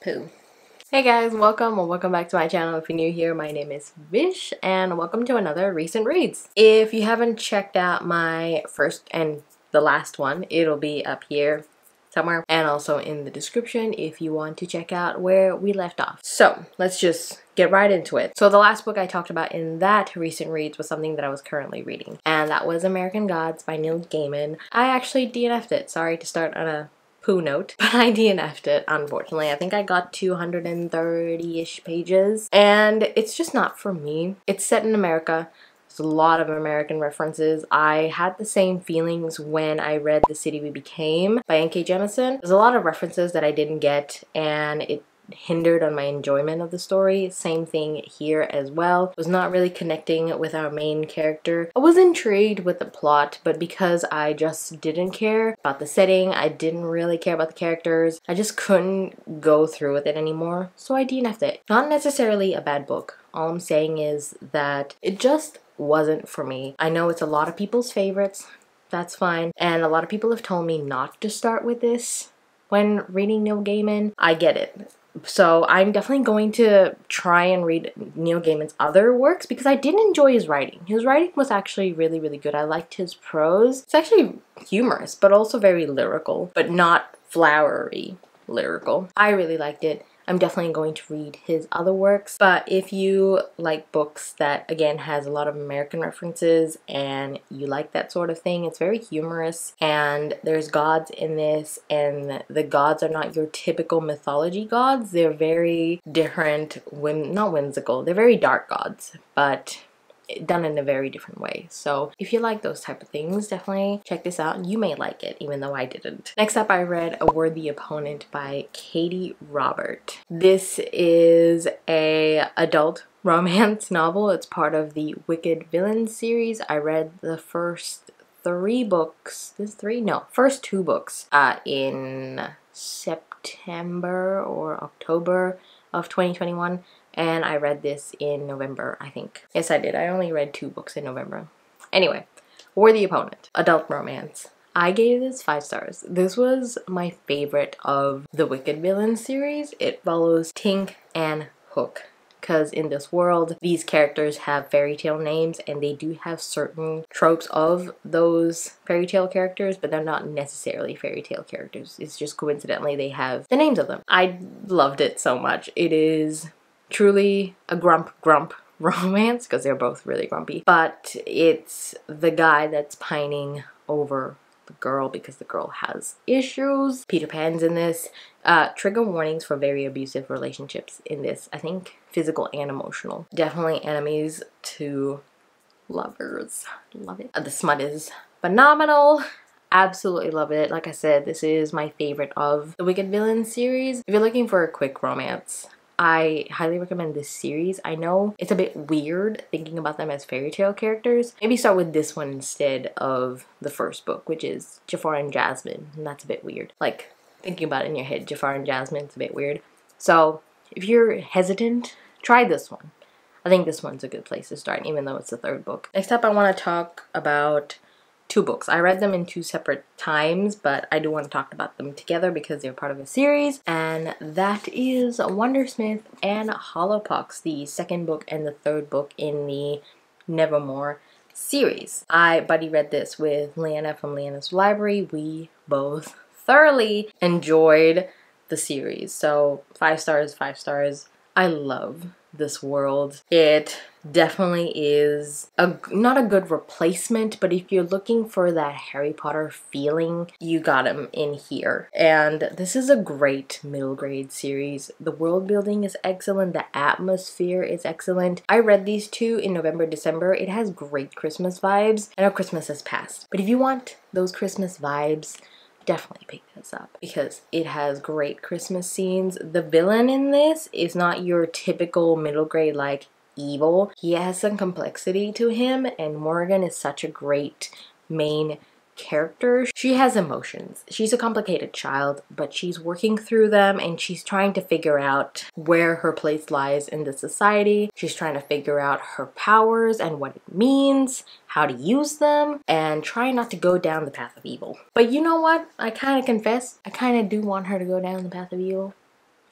Pooh. Hey guys, welcome or welcome back to my channel. If you're new here, my name is Vish and welcome to another recent reads. If you haven't checked out my first and the last one, it'll be up here somewhere and also in the description if you want to check out where we left off. So let's just get right into it. So the last book I talked about in that recent reads was something that I was currently reading, and that was American Gods by Neil Gaiman. I actually DNF'd it. Sorry to start on a Pooh note, but I DNF'd it, unfortunately. I think I got 230-ish pages, and it's just not for me. It's set in America. There's a lot of American references. I had the same feelings when I read The City We Became by N.K. Jemisin. There's a lot of references that I didn't get, and it hindered on my enjoyment of the story. Same thing here as well. Was not really connecting with our main character. I was intrigued with the plot, but because I just didn't care about the setting, I didn't really care about the characters, I just couldn't go through with it anymore, so I DNF'd it. Not necessarily a bad book. All I'm saying is that it just wasn't for me. I know it's a lot of people's favorites. That's fine. And a lot of people have told me not to start with this when reading Neil Gaiman. I get it. So I'm definitely going to try and read Neil Gaiman's other works because I did enjoy his writing. His writing was actually really, really good. I liked his prose. It's actually humorous, but also very lyrical, but not flowery lyrical. I really liked it. I'm definitely going to read his other works, but if you like books that, again, has a lot of American references and you like that sort of thing, it's very humorous, and there's gods in this, and the gods are not your typical mythology gods. They're very different, not whimsical, they're very dark gods, but done in a very different way. So if you like those type of things, definitely check this out. You may like it, even though I didn't. Next up, I read A Worthy Opponent by Katie Robert. This is a adult romance novel. It's part of the Wicked Villains series. I read the first first two books in September or October of 2021. And I read this in November, I think. Yes, I did. I only read 2 books in November. Anyway, Worthy Opponent, adult romance. I gave this 5 stars. This was my favorite of the Wicked Villains series. It follows Tink and Hook, because in this world, these characters have fairy tale names, and they do have certain tropes of those fairy tale characters, but they're not necessarily fairy tale characters. It's just coincidentally they have the names of them. I loved it so much. It is truly a grump romance, because they're both really grumpy, but it's the guy that's pining over the girl because the girl has issues. Peter Pan's in this. Trigger warnings for very abusive relationships in this. I think physical and emotional. Definitely enemies to lovers. Love it. The smut is phenomenal. Absolutely love it. Like I said, this is my favorite of the Wicked Villains series. If you're looking for a quick romance, I highly recommend this series. I know it's a bit weird thinking about them as fairy tale characters. Maybe start with this one instead of the first book, which is Jafar and Jasmine, and that's a bit weird. Like, thinking about it in your head, Jafar and Jasmine, it's a bit weird. So, if you're hesitant, try this one. I think this one's a good place to start, even though it's the 3rd book. Next up, I want to talk about 2 books. I read them in 2 separate times, but I do want to talk about them together because they're part of a series, and that is Wondersmith and Hollowpox, the 2nd book and the 3rd book in the Nevermoor series. I buddy read this with Leanna from Leanna's Library. We both thoroughly enjoyed the series, so 5 stars, 5 stars. I love this world. It definitely is not a good replacement, but if you're looking for that Harry Potter feeling, you got him in here. And this is a great middle grade series. The world building is excellent. The atmosphere is excellent. I read these 2 in November, December. It has great Christmas vibes. I know Christmas has passed, but if you want those Christmas vibes, definitely pick this up because it has great Christmas scenes. The villain in this is not your typical middle grade like evil. He has some complexity to him, and Morgan is such a great main character. She has emotions. She's a complicated child, but she's working through them, and she's trying to figure out where her place lies in the society. She's trying to figure out her powers and what it means, how to use them, and try not to go down the path of evil. But you know what? I kind of confess, I kind of do want her to go down the path of evil.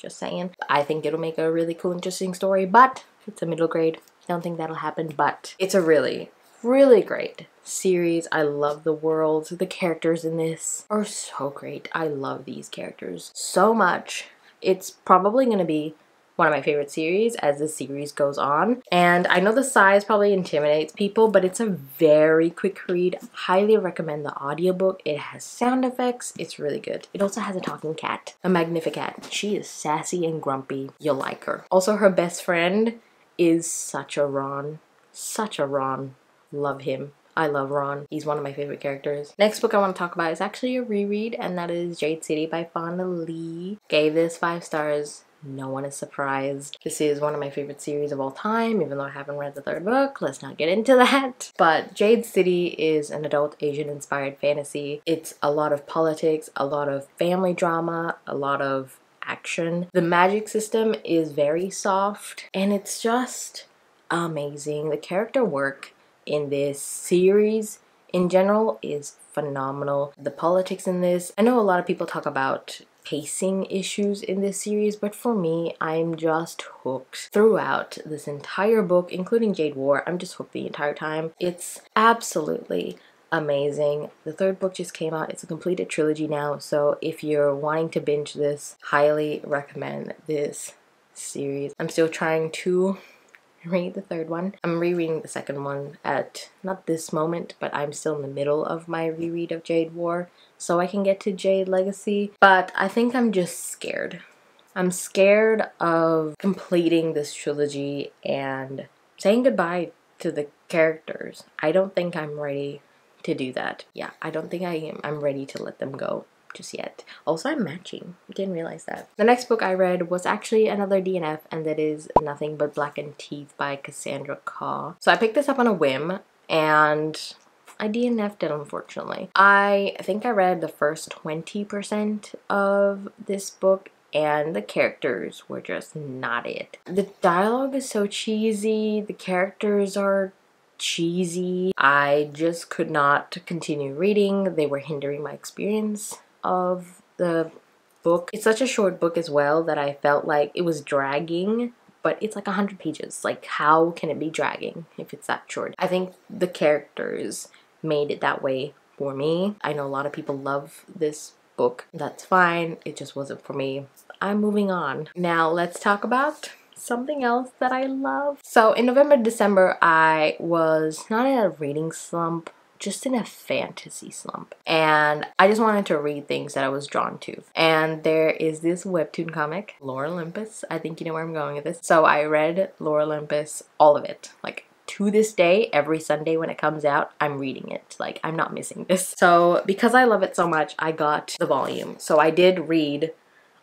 just saying. I think it'll make a really cool, interesting story, but it's a middle grade. Don't think that'll happen, but it's a really, really great series. I love the world. The characters in this are so great. I love these characters so much. It's probably going to be one of my favorite series as the series goes on. And I know the size probably intimidates people, but it's a very quick read. Highly recommend the audiobook. It has sound effects. It's really good. It also has a talking cat, a Magnificat. She is sassy and grumpy. You'll like her. Also, her best friend is such a Ron. Such a Ron. Love him. I love Ron. He's one of my favorite characters. Next book I want to talk about is actually a reread, and that is Jade City by Fonda Lee. Gave this 5 stars. No one is surprised. This is one of my favorite series of all time, even though I haven't read the 3rd book. Let's not get into that. But Jade City is an adult Asian-inspired fantasy. It's a lot of politics, a lot of family drama, a lot of action. The magic system is very soft, and it's just amazing. The character work in this series in general is phenomenal. The politics in this, I know a lot of people talk about pacing issues in this series, but for me, I'm just hooked throughout this entire book, including Jade War. I'm just hooked the entire time. It's absolutely amazing. The 3rd book just came out. It's a completed trilogy now, so if you're wanting to binge this, highly recommend this series. I'm still trying to read the 3rd one. I'm rereading the 2nd one at not this moment, but I'm still in the middle of my reread of Jade War, so I can get to Jade Legacy. But I think I'm just scared. I'm scared of completing this trilogy and saying goodbye to the characters. I don't think I'm ready to do that. Yeah, I don't think I'm ready to let them go just yet. Also, I'm matching. Didn't realize that. The next book I read was actually another DNF, and that is Nothing But Blackened Teeth by Cassandra Khaw. So I picked this up on a whim, and I DNF'd it, unfortunately. I think I read the first 20% of this book, and the characters were just not it. The dialogue is so cheesy. The characters are cheesy. I just could not continue reading. They were hindering my experience of the book. It's such a short book as well that I felt like it was dragging, but it's like 100 pages. Like, how can it be dragging if it's that short? I think the characters made it that way for me. I know a lot of people love this book. That's fine. It just wasn't for me. I'm moving on. Now let's talk about something else that I love. So in November, December, I was not in a reading slump, just in a fantasy slump, and I just wanted to read things that I was drawn to. And there is this webtoon comic, Lore Olympus. I think you know where I'm going with this. So I read Lore Olympus, all of it. Like, to this day, every Sunday when it comes out, I'm reading it. Like, I'm not missing this. So because I love it so much, I got the volume. So I did read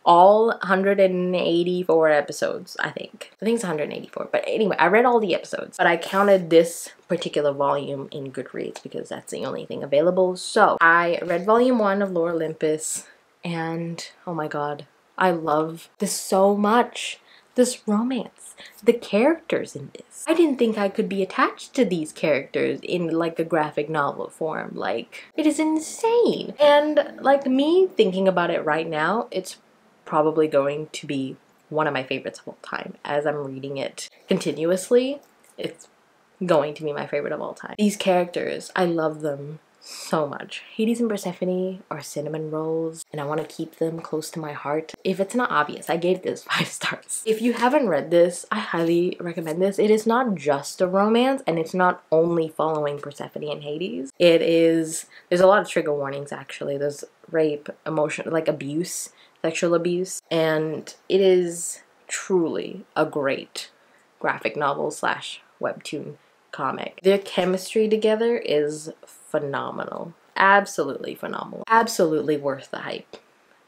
all 184 episodes, I think. I think it's 184, but anyway, I read all the episodes, but I counted this particular volume in Goodreads because that's the only thing available. So I read volume 1 of Lore Olympus, and oh my god, I love this so much. This romance, the characters in this. I didn't think I could be attached to these characters in like a graphic novel form. Like, it is insane. And like, me thinking about it right now, it's probably going to be one of my favorites of all time. As I'm reading it continuously, it's going to be my favorite of all time. These characters, I love them so much. Hades and Persephone are cinnamon rolls, and I want to keep them close to my heart. If it's not obvious, I gave this 5 stars. If you haven't read this, I highly recommend this. It is not just a romance, and it's not only following Persephone and Hades. There's a lot of trigger warnings actually. There's rape, emotion, like abuse, sexual abuse, and it is truly a great graphic novel slash webtoon comic. Their chemistry together is phenomenal. Absolutely phenomenal. Absolutely worth the hype.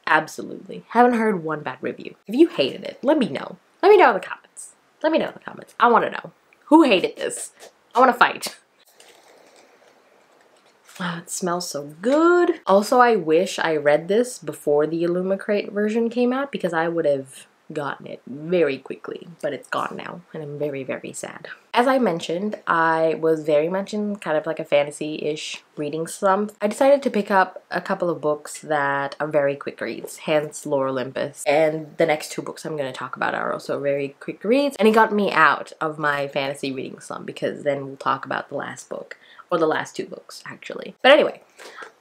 Absolutely. Haven't heard one bad review. If you hated it, let me know. Let me know in the comments. Let me know in the comments. I want to know. Who hated this? I want to fight. Wow, it smells so good. Also, I wish I read this before the Illumicrate version came out because I would have gotten it very quickly, but it's gone now, and I'm very, very sad. As I mentioned, I was very much in kind of like a fantasy-ish reading slump. I decided to pick up a couple of books that are very quick reads, hence Lore Olympus. And the next two books I'm going to talk about are also very quick reads, and it got me out of my fantasy reading slump, because then we'll talk about the last book, or the last two books, actually. But anyway,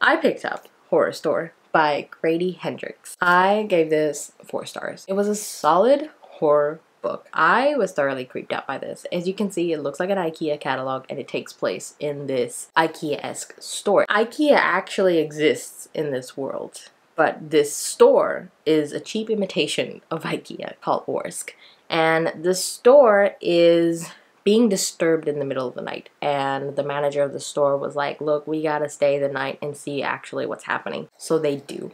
I picked up Horror Store by Grady Hendrix. I gave this 4 stars. It was a solid horror book. I was thoroughly creeped out by this. As you can see, it looks like an IKEA catalog, and it takes place in this IKEA-esque store. IKEA actually exists in this world, but this store is a cheap imitation of IKEA called Orsk. And the store is being disturbed in the middle of the night, and the manager of the store was like, look, we gotta stay the night and see actually what's happening. So they do,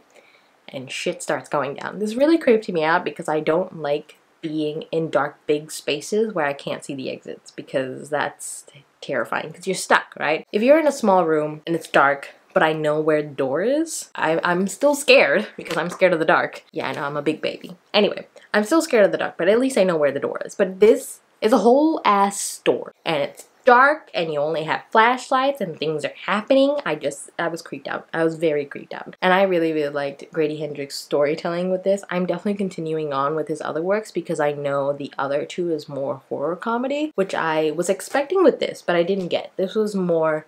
and shit starts going down. This really creeped me out because I don't like being in dark big spaces where I can't see the exits, because that's terrifying, because you're stuck, right? If you're in a small room and it's dark but I know where the door is, I'm still scared, because I'm scared of the dark. Yeah, I know, I'm a big baby. Anyway, I'm still scared of the dark, but at least I know where the door is. But this is a whole ass store, and it's dark, and you only have flashlights, and things are happening. I was creeped out. I was very creeped out. And I really, really liked Grady Hendrix' storytelling with this. I'm definitely continuing on with his other works, because I know the other two is more horror comedy, which I was expecting with this, but I didn't get. This was more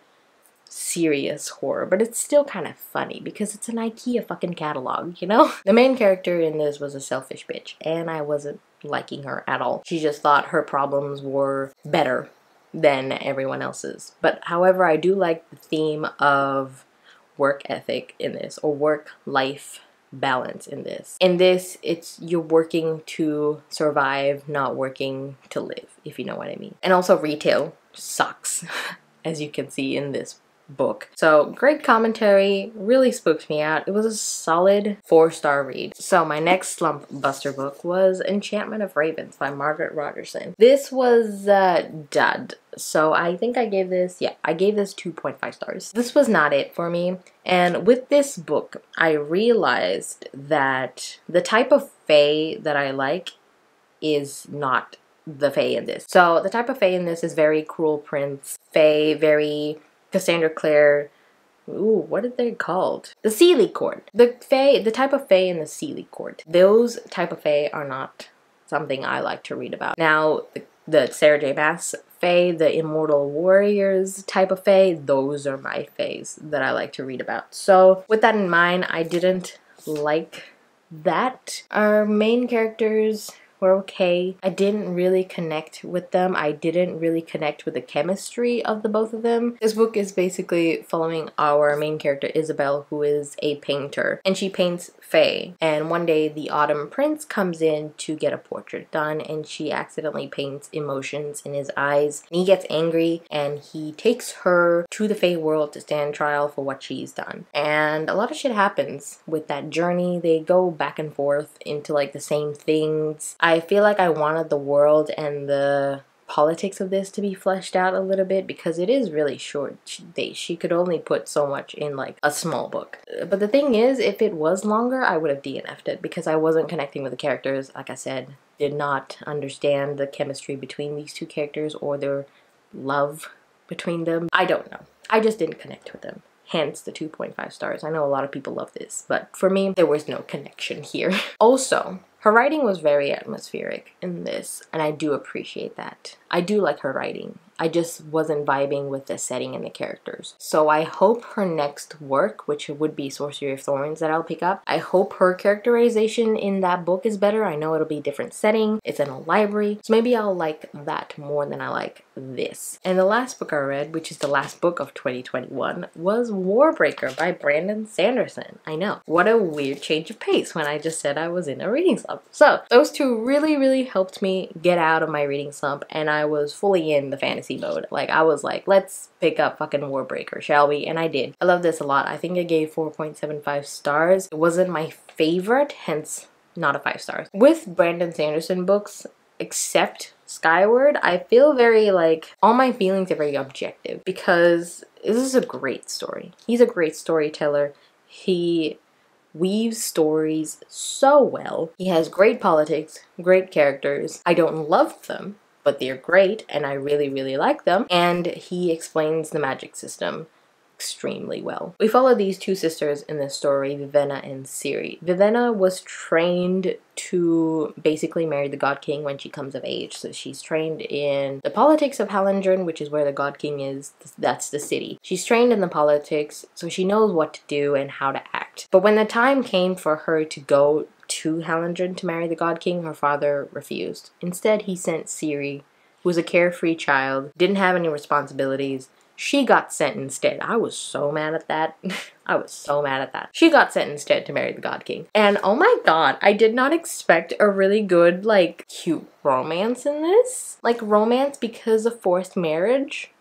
serious horror, but it's still kind of funny because it's an IKEA fucking catalog, you know? The main character in this was a selfish bitch, and I wasn't liking her at all. She just thought her problems were better than everyone else's. But however, I do like the theme of work ethic in this, or work-life balance in this. In this, it's you're working to survive, not working to live, if you know what I mean. And also retail sucks, as you can see in this book. So great commentary, really spooked me out. It was a solid 4-star read. So my next slump buster book was Enchantment of Ravens by Margaret Rogerson. This was dud. So I think I gave this, I gave this 2.5 stars. This was not it for me. And with this book, I realized that the type of fae that I like is not the fae in this. So the type of fae in this is very Cruel Prince fae, very Cassandra Clare. Ooh, what are they called? The Sealy Court. The type of fae in the Sealy Court. Those type of fae are not something I like to read about. Now, the Sarah J. Maas fae, the Immortal Warriors type of fae, those are my faes that I like to read about. So with that in mind, I didn't like that. Our main characters were okay. I didn't really connect with them. I didn't really connect with the chemistry of the both of them. This book is basically following our main character Isabel, who is a painter, and she paints fae. And one day the Autumn Prince comes in to get a portrait done, and she accidentally paints emotions in his eyes. And he gets angry, and he takes her to the fae world to stand trial for what she's done. And a lot of shit happens with that journey. They go back and forth into like the same things. I feel like I wanted the world and the politics of this to be fleshed out a little bit, because it is really short. She could only put so much in like a small book. But the thing is, if it was longer, I would have DNF'd it, because I wasn't connecting with the characters. Like I said, did not understand the chemistry between these two characters or their love between them. I don't know. I just didn't connect with them. Hence the 2.5 stars. I know a lot of people love this, but for me, there was no connection here. Also, her writing was very atmospheric in this, and I do appreciate that. I do like her writing. I just wasn't vibing with the setting and the characters. So I hope her next work, which would be Sorcery of Thorns that I'll pick up, I hope her characterization in that book is better. I know it'll be a different setting. It's in a library. So maybe I'll like that more than I like this. And the last book I read, which is the last book of 2021, was Warbreaker by Brandon Sanderson. I know. What a weird change of pace when I just said I was in a reading slump. So those two really, really helped me get out of my reading slump, and I was fully in the fantasy mode. Like, I was like, let's pick up fucking Warbreaker, shall we? And I did. I love this a lot. I think I gave 4.75 stars. It wasn't my favorite, hence not a 5 stars. With Brandon Sanderson books, except Skyward, I feel very like, all my feelings are very objective, because this is a great story. He's a great storyteller. He weaves stories so well. He has great politics, great characters. I don't love them, but they're great and I really, really like them. And he explains the magic system extremely well. We follow these two sisters in this story, Vivenna and Ciri. Vivenna was trained to basically marry the God King when she comes of age. So she's trained in the politics of Hallandren, which is where the God King is. That's the city. She's trained in the politics, so she knows what to do and how to act. But when the time came for her to go to Hallandren to marry the God King, her father refused. Instead, he sent Ciri, who was a carefree child, didn't have any responsibilities. She got sent instead. I was so mad at that. I was so mad at that. She got sent instead to marry the God King. And oh my god, I did not expect a really good, like, cute romance in this. Like, romance because of forced marriage.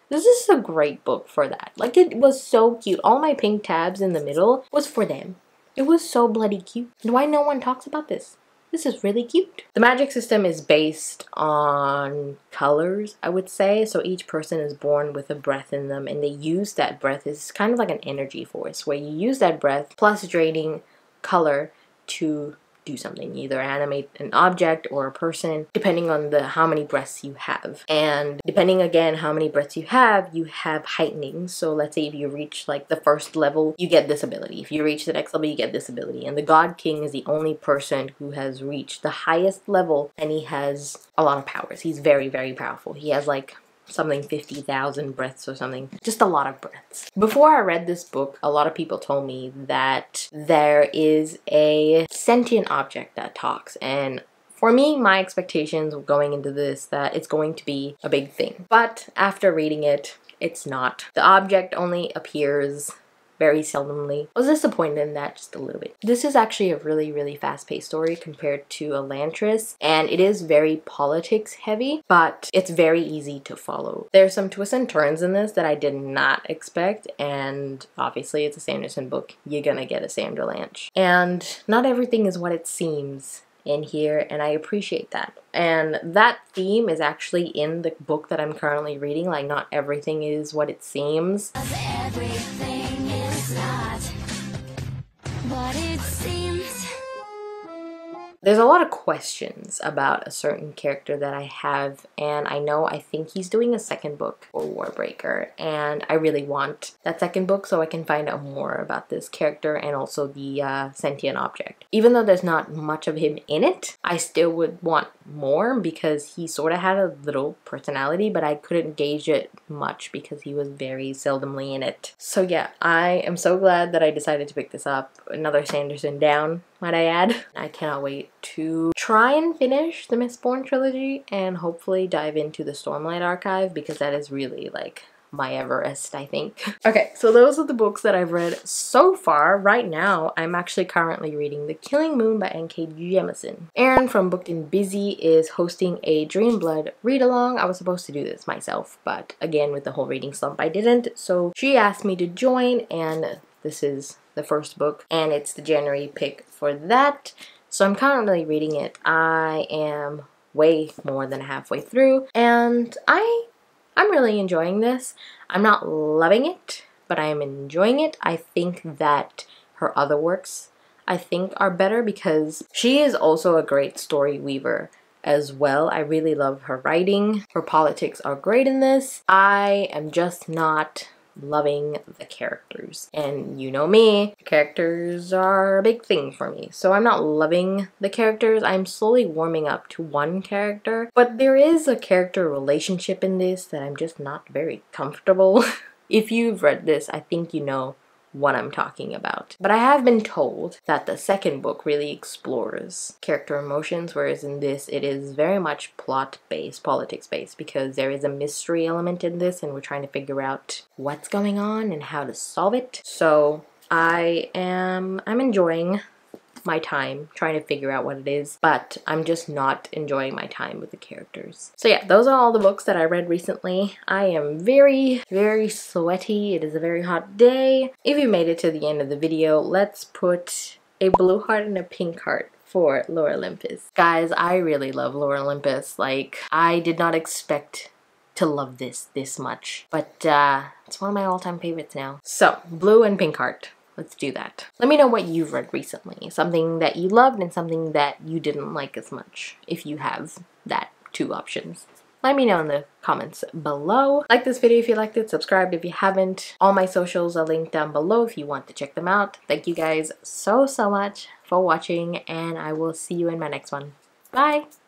This is a great book for that. Like, it was so cute. All my pink tabs in the middle was for them. It was so bloody cute. Why no one talks about this? This is really cute. The magic system is based on colors, I would say. So each person is born with a breath in them, and they use that breath. It's kind of like an energy force where you use that breath plus draining color to do something, either animate an object or a person, depending on how many breaths you have. And depending again how many breaths you have heightening. So let's say if you reach like the first level, you get this ability. If you reach the next level, you get this ability. And the God King is the only person who has reached the highest level, and he has a lot of powers. He's very, very powerful. He has like something 50,000 breaths or something. Just a lot of breaths. Before I read this book, a lot of people told me that there is a sentient object that talks, and for me, my expectations going into this that it's going to be a big thing. But after reading it, it's not. The object only appears very seldomly. I was disappointed in that just a little bit. This is actually a really, really fast-paced story compared to Elantris, and it is very politics heavy, but it's very easy to follow. There's some twists and turns in this that I did not expect, and obviously it's a Sanderson book. You're gonna get a Sanderlanche. And not everything is what it seems in here, and I appreciate that. And that theme is actually in the book that I'm currently reading. Like, not everything is what it seems. Everything is not what it seems. There's a lot of questions about a certain character that I have, and I think he's doing a second book for Warbreaker, and I really want that second book so I can find out more about this character and also the sentient object. Even though there's not much of him in it, I still would want more because he sort of had a little personality, but I couldn't gauge it much because he was very seldomly in it. So yeah, I am so glad that I decided to pick this up. Another Sanderson down, might I add. I cannot wait to try and finish the Mistborn trilogy and hopefully dive into the Stormlight archive, because that is really like my Everest, I think. Okay, so those are the books that I've read so far. Right now, I'm actually currently reading The Killing Moon by N.K. Jemisin. Erin from Booked and Busy is hosting a Dreamblood read-along. I was supposed to do this myself, but again, with the whole reading slump, I didn't. So she asked me to join, and this is the first book, and it's the January pick for that. So I'm currently reading it. I am way more than halfway through, and I'm really enjoying this. I'm not loving it, but I am enjoying it. I think that her other works, I think, are better because she is also a great story weaver as well. I really love her writing. Her politics are great in this. I am just not loving the characters, and you know me, characters are a big thing for me, so I'm not loving the characters. I'm slowly warming up to one character, but there is a character relationship in this that I'm just not very comfortable. If you've read this, I think you know what I'm talking about. But I have been told that the second book really explores character emotions, whereas in this it is very much plot-based, politics-based, because there is a mystery element in this and we're trying to figure out what's going on and how to solve it. So I'm enjoying my time trying to figure out what it is, but I'm just not enjoying my time with the characters. So yeah, those are all the books that I read recently. I am very, very sweaty. It is a very hot day. If you made it to the end of the video, let's put a blue heart and a pink heart for Lore Olympus. Guys, I really love Lore Olympus. Like, I did not expect to love this much, but it's one of my all-time favorites now. So, blue and pink heart. let's do that. Let me know what you've read recently. Something that you loved and something that you didn't like as much, if you have that two options. Let me know in the comments below. Like this video if you liked it, subscribe if you haven't. All my socials are linked down below if you want to check them out. Thank you guys so much for watching, and I will see you in my next one. Bye!